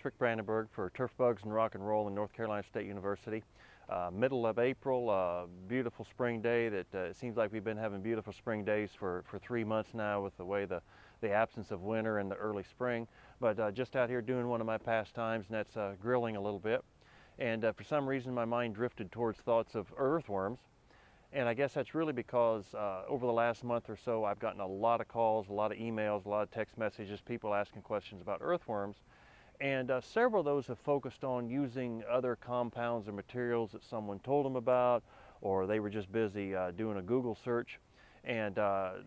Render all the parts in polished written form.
Rick Brandenburg for Turf Bugs and Rock and Roll in North Carolina State University. Middle of April, beautiful spring day that it seems like we've been having beautiful spring days for 3 months now with the way the absence of winter and the early spring. But just out here doing one of my pastimes, and that's grilling a little bit. And for some reason my mind drifted towards thoughts of earthworms. And I guess that's really because over the last month or so I've gotten a lot of calls, a lot of emails, a lot of text messages, people asking questions about earthworms. And several of those have focused on using other compounds or materials that someone told them about, or they were just busy doing a Google search, and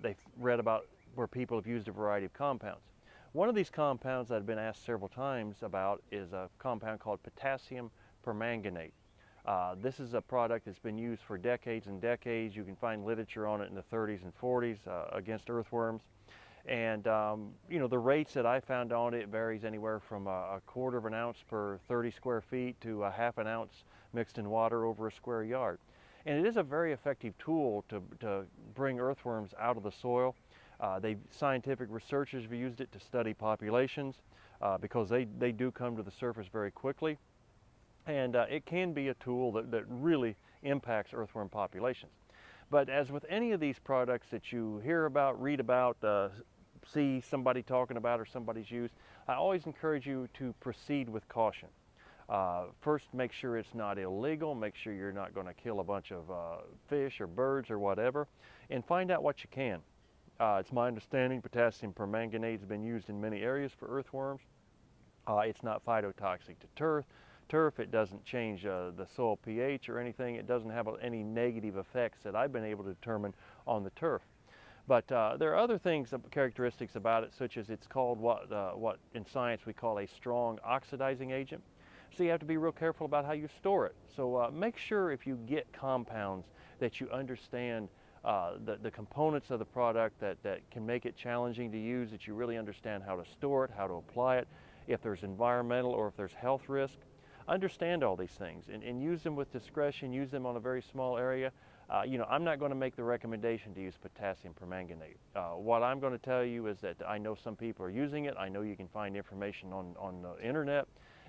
they read about where people have used a variety of compounds. One of these compounds that I've been asked several times about is a compound called potassium permanganate. This is a product that's been used for decades and decades. You can find literature on it in the 30s and 40s against earthworms. And you know, the rates that I found on it varies anywhere from a quarter of an ounce per 30 square feet to a half an ounce mixed in water over a square yard. And it is a very effective tool to bring earthworms out of the soil. Scientific researchers have used it to study populations because they do come to the surface very quickly. And it can be a tool that really impacts earthworm populations. But as with any of these products that you hear about, read about, see somebody talking about or somebody's used, I always encourage you to proceed with caution. First, make sure it's not illegal, make sure you're not going to kill a bunch of fish or birds or whatever, and find out what you can. It's my understanding potassium permanganate has been used in many areas for earthworms. It's not phytotoxic to turf. It doesn't change the soil pH or anything. It doesn't have any negative effects that I've been able to determine on the turf. But there are other things, characteristics about it, such as it's called what in science we call a strong oxidizing agent. So you have to be real careful about how you store it. So make sure if you get compounds that you understand the components of the product that can make it challenging to use, that you really understand how to store it, how to apply it, if there's environmental or if there's health risk. Understand all these things and use them with discretion, use them on a very small area. You know, I'm not going to make the recommendation to use potassium permanganate. What I'm going to tell you is that I know some people are using it. I know you can find information on the internet.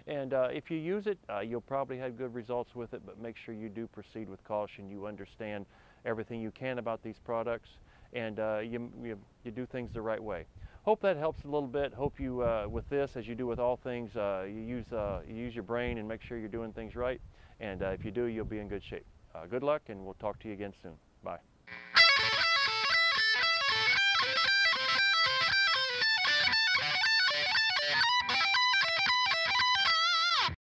And if you use it, you'll probably have good results with it, but make sure you do proceed with caution. You understand everything you can about these products, and you do things the right way. Hope that helps a little bit. Hope you, with this, as you do with all things, you use your brain and make sure you're doing things right. And if you do, you'll be in good shape. Good luck, and we'll talk to you again soon. Bye.